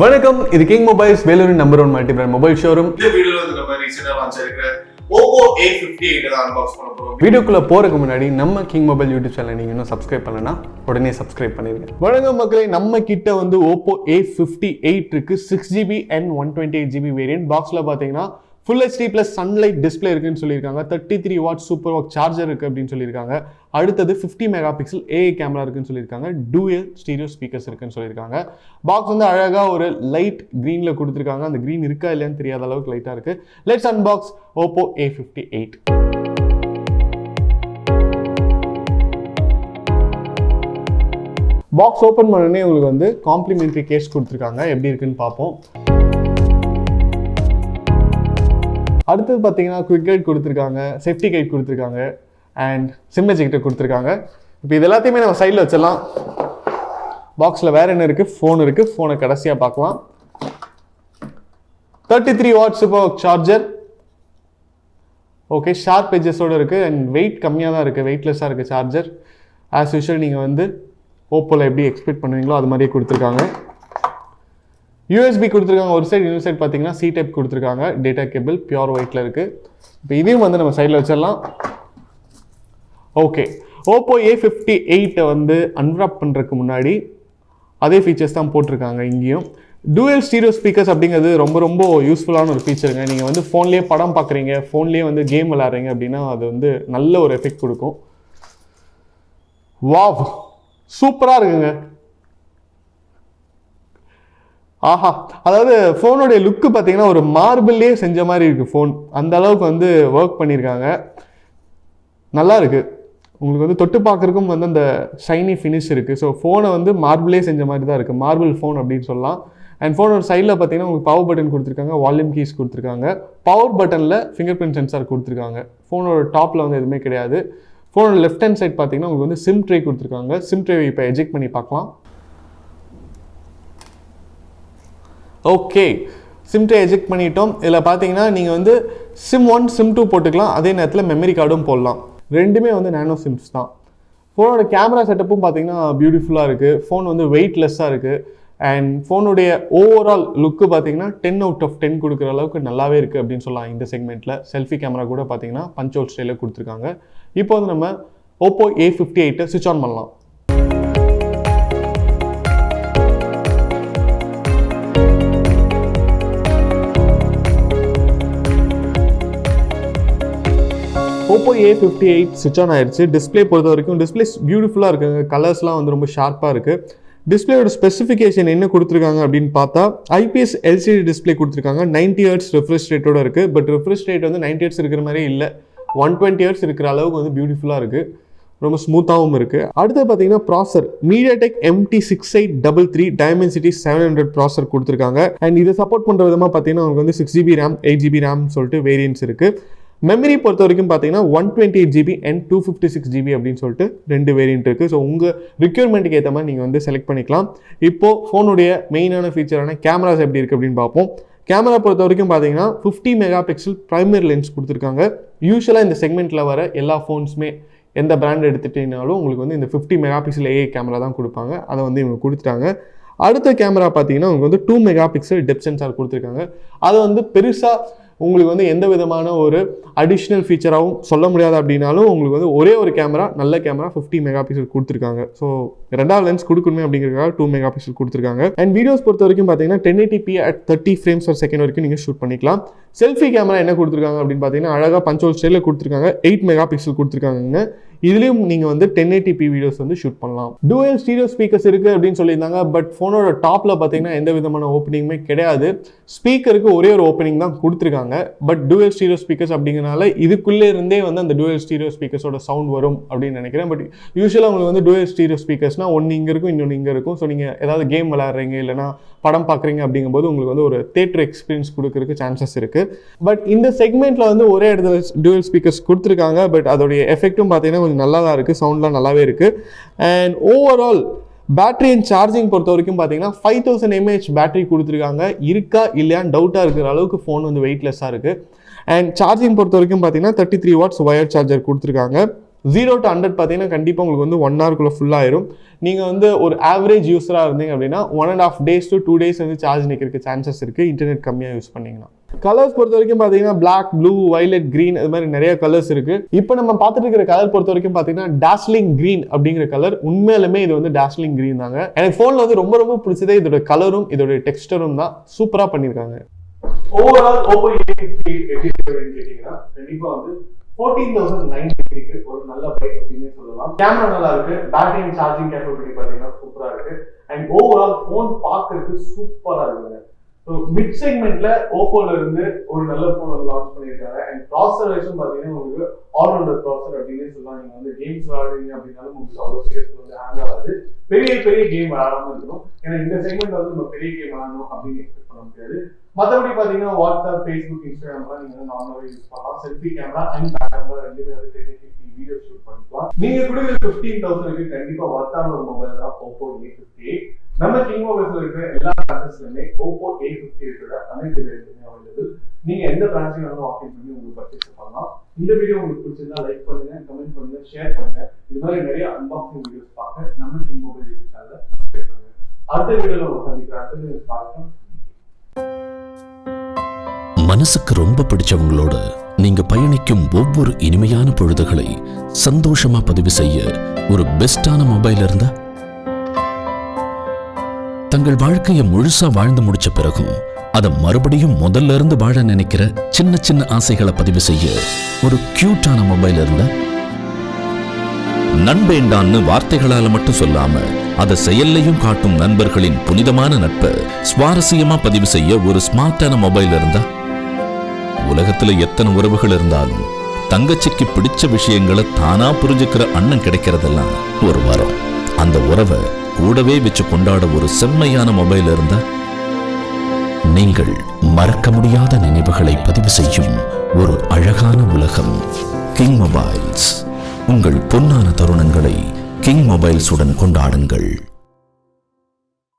வணக்கம், இது king mobiles வேலூரின் number 1 multi brand mobile showroom. இந்த வீடியோல வந்து நம்ம ரீசெண்டா லான்ச் ஆயிருக்கிற Oppo A58 தான் அன்பாக்ஸ் பண்ண போறோம். வீடியோக்குள்ள போறதுக்கு முன்னாடி நம்ம கிங் மொபைல் யூடியூப் சேனல் நீங்க இன்னும் சப்ஸ்கிரைப் பண்ணலனா உடனே சப்ஸ்கிரைப் பண்ணிருங்க. வணக்கம் மக்களே, நம்ம கிட்ட வந்து Oppo A58 இருக்கு. 6GB and 128GB variant. பாக்ஸ்ல பாத்தீங்கன்னா Full HD plus sunlight display இருக்குன்னு சொல்லியிருக்காங்க. 33 watt super work charger இருக்கு அப்படின்னு சொல்லியிருக்காங்க. அடுத்தது 50 மெகாபிக்சல் AA கேமரா இருக்குன்னு சொல்லியிருக்காங்க. டூயல் ஸ்டீரியோ ஸ்பீக்கர்ஸ் இருக்குன்னு சொல்லியிருக்காங்க. பாக்ஸ் வந்து அழகா ஒரு லைட் கிரீன்ல கொடுத்துருக்காங்க. அந்த கிரீன் இருக்கா இல்லையான்னு தெரியாத அளவுக்கு லைட்டா இருக்கு. Let's unbox Oppo A58. Box open பண்ணனே உங்களுக்கு வந்து காம்ப்ளிமெண்டரி கேஸ் கொடுத்துருக்காங்க. எப்படி இருக்குன்னு பார்ப்போம். அடுத்தது பார்த்தீங்கன்னா குவிக் கைட் கொடுத்துருக்காங்க, சேஃப்டி கைட் கொடுத்துருக்காங்க அண்ட் சிம் எஜெக்டர் கொடுத்துருக்காங்க. இப்போ இது எல்லாத்தையுமே நம்ம சைடில் வச்சிடலாம். பாக்ஸில் வேறு என்ன இருக்குது? ஃபோன் இருக்குது. ஃபோனை கடைசியாக பார்க்கலாம். 33 watt super charger. Okay, sharp எஜஸோடு இருக்குது அண்ட் வெயிட் கம்மியாக தான் இருக்குது, வெயிட்லெஸ்ஸாக இருக்குது சார்ஜர். ஆஸ் யூஷுவல் நீங்கள் வந்து ஓப்போவில் எப்படி எக்ஸ்பெக்ட் பண்ணுவீங்களோ அது மாதிரியே கொடுத்துருக்காங்க. USB கொடுத்துருக்காங்க ஒரு சைடு, இன்னொரு சைடு பார்த்தீங்கன்னா C டைப் கொடுத்துருக்காங்க. டேட்டா கேபிள் பியூர் ஒயிட்டில் இருக்குது. இப்போ இதையும் வந்து நம்ம சைடில் வச்சிடலாம். ஓகே, Oppo A58 வந்து அன்ராப் பண்ணுறதுக்கு முன்னாடி அதே ஃபீச்சர்ஸ் தான் போட்டிருக்காங்க இங்கேயும். டூயல் ஸ்டீரியோ ஸ்பீக்கர்ஸ் அப்படிங்கிறது ரொம்ப ரொம்ப யூஸ்ஃபுல்லான ஒரு ஃபீச்சருங்க. நீங்கள் வந்து ஃபோன்லேயே படம் பார்க்குறீங்க, ஃபோன்லேயே வந்து கேம் விளாட்றீங்க அப்படின்னா அது வந்து நல்ல ஒரு எஃபெக்ட் கொடுக்கும். வாவ், சூப்பராக இருக்குங்க. ஆஹா, அதாவது ஃபோனுடைய லுக்கு பார்த்தீங்கன்னா ஒரு மார்பிள்லேயே செஞ்ச மாதிரி இருக்குது ஃபோன். அந்த அளவுக்கு வந்து ஒர்க் பண்ணியிருக்காங்க. நல்லா இருக்குது. உங்களுக்கு வந்து தொட்டு பார்க்குறக்கும் வந்து அந்த ஷைனி ஃபினிஷ் இருக்குது. ஸோ ஃபோனை வந்து மார்பிளே செஞ்ச மாதிரி தான் இருக்குது. மார்பிள் ஃபோன் அப்படின்னு சொல்லலாம். அண்ட் ஃபோனோட சைடில் பார்த்தீங்கன்னா உங்களுக்கு பவர் பட்டன் கொடுத்துருக்காங்க, வால்யூம் கீஸ் கொடுத்துருக்காங்க. பவர் பட்டனில் ஃபிங்கர் பிரிண்ட் சென்சார் கொடுத்துருக்காங்க. ஃபோனோட டாப்பில் வந்து எதுவுமே கிடையாது. ஃபோனோட லெஃப்ட் ஹேண்ட் சைட் பார்த்தீங்கன்னா உங்களுக்கு வந்து சிம் ட்ரே கொடுத்துருக்காங்க. சிம் ட்ரே இப்போ எஜெக்ட் பண்ணி பார்க்கலாம். ஓகே, சிம் ட்ரே எஜெக்ட் பண்ணிட்டோம். இதில் பார்த்தீங்கன்னா நீங்கள் வந்து சிம் 1 சிம் 2 போட்டுக்கலாம். அதே நேரத்தில் மெமரி கார்டும் போடலாம். ரெண்டுமே வந்து நேனோ சிம்ஸ் தான். ஃபோனோட கேமரா செட்டப்பும் பார்த்தீங்கன்னா பியூட்டிஃபுல்லாக இருக்குது. ஃபோன் வந்து வெயிட்லெஸ்ஸாக இருக்குது. அண்ட் ஃபோனுடைய ஓவரால் லுக்கு பார்த்தீங்கன்னா 10 out of 10 கொடுக்குற அளவுக்கு நல்லாவே இருக்குது அப்படின்னு சொல்லலாம். இந்த செக்மெண்ட்டில் செல்ஃபி கேமரா கூட பார்த்தீங்கன்னா பஞ்ச் ஹோல் ஸ்டைலில் கொடுத்துருக்காங்க. இப்போ வந்து நம்ம Oppo A58 ஸ்விட்ச் ஆன் பண்ணலாம். Oppo A58 ஸ்விட்ச் ஆன் ஆயிடுச்சு. டிஸ்பிளே பொறுத்த வரைக்கும் டிஸ்பிளே பியூட்டிஃபுல்லாக இருக்குங்க. கலர்ஸ்லாம் வந்து ரொம்ப ஷார்ப்பாக இருக்குது. டிஸ்பிளேயோட ஸ்பெசிஃபிகேஷன் என்ன கொடுத்துருக்காங்க அப்படின்னு பார்த்தா IPS LCD டிஸ்பிளே கொடுத்துருக்காங்க. 90 Hz ரெஃப்ரெஷ் ரேட்டோட இருக்குது. பட் ரெஃப்ரெஷ் ரேட் வந்து 90 Hz இருக்கிற மாதிரி இல்லை, 120 Hz இருக்கிற அளவுக்கு வந்து பியூட்டிஃபுல்லாக இருக்குது. ரொம்ப ஸ்மூத்தாகவும் இருக்குது. அடுத்து பார்த்தீங்கன்னா ப்ராசர் MediaTek MT6833 Dimensity 700 ப்ராசர் கொடுத்துருக்காங்க. அண்ட் இதை சப்போர்ட் பண்ணுற விதமாக பார்த்தீங்கன்னா உங்களுக்கு வந்து 6GB RAM 8GB RAM சொல்லிட்டு வேரியன்ட்ஸ் இருக்குது. மெமரி பொறுத்த வரைக்கும் பார்த்தீங்கன்னா 128GB and 256GB அப்படின்னு சொல்லிட்டு 2 வேரியன்ட் இருக்குது. ஸோ உங்கள் ரிக்யர்மெண்ட்டுக்கு ஏற்ற மாதிரி நீங்கள் வந்து செலக்ட் பண்ணிக்கலாம். இப்போது ஃபோனுடைய மெயினான ஃபீச்சரான கேமராஸ் எப்படி இருக்குது அப்படின்னு பார்ப்போம். கேமரா பொறுத்த வரைக்கும் பார்த்தீங்கன்னா 50 மெகாபிக்சல் ப்ரைமரி லென்ஸ் கொடுத்துருக்காங்க. யூஸ்வலாக இந்த செக்மெண்ட்டில் வர எல்லா ஃபோன்ஸுமே எந்த பிராண்ட் எடுத்துகிட்டீங்கனாலும் உங்களுக்கு வந்து இந்த 50 மெகாபிக்சல் AA கேமரா தான் கொடுப்பாங்க. அதை வந்து இவங்க கொடுத்துட்டாங்க. அடுத்த கேமரா பார்த்தீங்கன்னா உங்களுக்கு வந்து 2 மெகாபிக்சல் டெப்த் சென்சார் கொடுத்துருக்காங்க. அதை வந்து பெருசாக உங்களுக்கு வந்து எந்த விதமான ஒரு அடிஷ்னல் ஃபீச்சராகவும் சொல்ல முடியாது அப்படின்னாலும் உங்களுக்கு வந்து ஒரே ஒரு கேமரா, நல்ல கேமரா 50 மெகாபிக்சல் கொடுத்துருக்காங்க. ஸோ ரெண்டாவது லென்ஸ் கொடுக்கணுமே அப்படிங்கிறதுக்காக 2 மெகாபிக்சல் கொடுத்துருக்காங்க. அண்ட் வீடியோஸ் பொறுத்த வரைக்கும் பார்த்தீங்கன்னா 1080p at 30 frames per second வரைக்கும் நீங்கள் ஷூட் பண்ணிக்கலாம். செல்ஃபி கேமரா என்ன கொடுத்துருக்காங்க அப்படின்னு பார்த்தீங்கன்னா அழகாக பஞ்ச் ஹோல் ஸ்டைலில் கொடுத்துருக்காங்க. 8 மெகாபிக்சல் கொடுத்துருக்காங்க. இதுலேயும் நீங்கள் வந்து 1080p வீடியோஸ் வந்து ஷூட் பண்ணலாம். டூயல் ஸ்டீரியோ ஸ்பீக்கர்ஸ் இருக்குது அப்படின்னு சொல்லியிருந்தாங்க. பட் ஃபோனோட டாப்பில் பார்த்தீங்கன்னா எந்த விதமான ஓப்பனிங்குமே கிடையாது. ஸ்பீக்கருக்கு ஒரே ஒரு ஓப்பனிங் தான் கொடுத்துருக்காங்க. பட் டூயல் ஸ்டீரியோ ஸ்பீக்கர்ஸ் அப்படிங்கிறனால இதுக்குள்ளே இருந்தே வந்து அந்த டூயல் ஸ்டீரியோ ஸ்பீக்கர்ஸோட சவுண்ட் வரும் அப்படின்னு நினைக்கிறேன். பட் யூஸ்வலாக உங்களுக்கு வந்து டூயல் ஸ்டீரியோ ஸ்பீக்கர்ஸ்னால் ஒன்று இங்கே இருக்கும், இன்னொன்று இங்கே இருக்கும். ஸோ நீங்கள் ஏதாவது கேம் விளையாடுறீங்க இல்லைனா படம் பார்க்குறீங்க அப்படிங்கும்போது உங்களுக்கு வந்து ஒரு தியேட்டர் எக்ஸ்பீரியன்ஸ் கொடுக்கறதுக்கு சான்சஸ் இருக்குது. பட் இந்த செக்மெண்ட்டில் வந்து ஒரே இடத்துல டூயல் ஸ்பீக்கர்ஸ் கொடுத்துருக்காங்க. பட் அதோடைய எஃபெக்ட்டும் பார்த்தீங்கன்னா கொஞ்சம் நல்லா தான் இருக்குது, சவுண்ட்லாம் நல்லாவே இருக்குது. And overall battery and charging பொறுத்த வரைக்கும் பார்த்தீங்கன்னா 5000 mAh பேட்டரி கொடுத்துருக்காங்க. இருக்கா இல்லையான்னு டவுட்டாக இருக்கிற அளவுக்கு ஃபோன் வந்து வெயிட்லெஸ்ஸாக இருக்குது. அண்ட் சார்ஜிங் பொறுத்த வரைக்கும் பார்த்தீங்கன்னா 33 watts ஒயர் சார்ஜர் கொடுத்துருக்காங்க. 0 to 100 பார்த்தீங்கன்னா கண்டிப்பாக உங்களுக்கு வந்து 1 hourக்குள்ளே ஃபுல்லாயிரும். நீங்கள் வந்து ஒரு ஆவரேஜ் யூஸராக இருந்தீங்க அப்படின்னா 1.5 days to 2 days வந்து சார்ஜ் நிற்கிறதுக்கு சான்சஸ் இருக்குது இன்டர்நெட் கம்மியாக யூஸ் பண்ணிங்கன்னா. கலர்ஸ் பொறுத்த வரைக்கும் பார்த்தீங்கன்னா பிளாக், ப்ளூ, வைலட், கிரீன் அது மாதிரி நிறைய கலர்ஸ் இருக்கு. இப்போ நம்ம பார்த்துட்டு இருக்கிற கலர் பொறுத்த வரைக்கும் பார்த்தீங்கன்னா டாஸ்லிங் கிரீன் அப்படிங்கிற கலர். உண்மையிலுமே இது வந்து டாஸ்லிங் கிரீன் தாங்க. எனக்கு ஃபோனில் வந்து ரொம்ப ரொம்ப பிடிச்சதே இதோட கலரும் இதோட டெக்ஸ்டரும் தான். சூப்பராக பண்ணியிருக்காங்க. ஓவரால் Oppo A58 எப்படி இருக்குன்னு கேட்டீங்கன்னா கண்டிப்பா வந்து 14,990 ஒரு நல்ல பைக் அப்படின்னு சொல்லலாம். கேமரா நல்லா இருக்கு, பேட்டரி அண்ட் சார்ஜிங் கேப்பபிலிட்டி பாத்தீங்கன்னா சூப்பரா இருக்கு. அண்ட் ஓவரால் போன் பார்க்கறதுக்கு சூப்பரா இருக்குங்க. ஸோ மிட் செக்மெண்ட்ல ஓப்போல இருந்து ஒரு நல்ல போன் வந்து லான்ச் பண்ணியிருக்காங்க. அண்ட் ப்ராசஸர் வைஸும் பாத்தீங்கன்னா உங்களுக்கு ஆல்ரவுண்டர் ப்ராசஸர் அப்படின்னு சொல்லலாம். நீங்க வந்து கேம்ஸ் விளையாடுறீங்க அப்படின்னாலும் உங்களுக்கு அவ்வளவு சீரியஸ் வந்து ஹேங் ஆகாது. பெரிய பெரிய கேம் விளையாடாம இருக்கணும். ஏன்னா இந்த செக்மெண்ட்ல வந்து நம்ம பெரிய கேம் விளையாடணும் அப்படின்னு எக்ஸ்பெக்ட் பண்ண முடியாது. மற்றபடி பாத்தீங்கன்னா வாட்ஸ்அப், ஃபேஸ்புக், இன்ஸ்டாகிராம்லாம் நீங்க வந்து நார்மலாவே யூஸ் பண்ணலாம். Selfie camera and back camera ரெண்டுமே வந்து 1080p வீடியோ ஷூட் பண்ணிக்கலாம். நீங்க கொடுக்குற 15,000க்கு கண்டிப்பா வர்த்தான ஒரு மொபைல் தான் Oppo A58. நம்ம கிங் மொபைல்ஸ்ல இருக்கிற எல்லா பிரான்ச்சஸ்லயுமே Oppo A58 அனைத்து வேரியன்ட்ஸுமே அவைலபிள். நீங்க எந்த பிரான்ச்சையும் வந்து வாக்கிங் பண்ணி உங்களுக்கு பர்ச்சேஸ் பண்ணலாம். இந்த வீடியோ உங்களுக்கு பிடிச்சிருந்தா லைக் பண்ணுங்க, கமெண்ட் பண்ணுங்க, ஷேர் பண்ணுங்க. இது மாதிரி நிறைய அன்பாக்சிங் வீடியோஸ் பார்க்க நம்ம கிங் மொபைல் யூடியூப் சேனலை சப்ஸ்கிரைப் பண்ணுங்க. அடுத்த வீடியோல உங்களை சந்திக்கிறேன். அடுத்த வீடியோ பார்க்கலாம். மனசுக்கு ரொம்ப பிடிச்சவங்களோட நீங்க பயணிக்கும் ஒவ்வொரு இனிமையான பொழுதுகளை சந்தோஷமா பதிவு செய்ய ஒரு பெஸ்டான மொபைல் இருந்தா, தங்கள் வாழ்க்கையை முழுசா வாழ்ந்து முடிச்ச பிறகும் அதை மறுபடியும் முதல்ல இருந்து வாழ நினைக்கிற சின்ன சின்ன ஆசைகளை பதிவு செய்ய ஒரு கியூட்டான மொபைல் இருந்தா, நண்பேண்டான்னு வார்த்தைகளால மட்டும் சொல்லாம அதை செயல்லையும் காட்டும் நண்பர்களின் புனிதமான நட்பை சுவாரஸ்யமா பதிவு செய்ய ஒரு ஸ்மார்ட்டான மொபைல் இருந்தா, உலகத்துல எத்தனை உறவுகள் இருந்தாலும் தங்கச்சிக்கு பிடிச்ச விஷயங்களை தானா புரிஞ்சுக்கிற அண்ணன் கிடைக்கிறதெல்லாம் ஒரு வரம். அந்த உறவை கூடவே வச்சு கொண்டாட ஒரு செம்மையான மொபைல் இருந்தா, நீங்கள் மறக்க முடியாத நினைவுகளை பதிவு செய்யும் ஒரு அழகான உலகம் கிங் மொபைல்ஸ். உங்கள் பொன்னான தருணங்களை கிங் மொபைல்ஸுடன் கொண்டாடுங்கள்.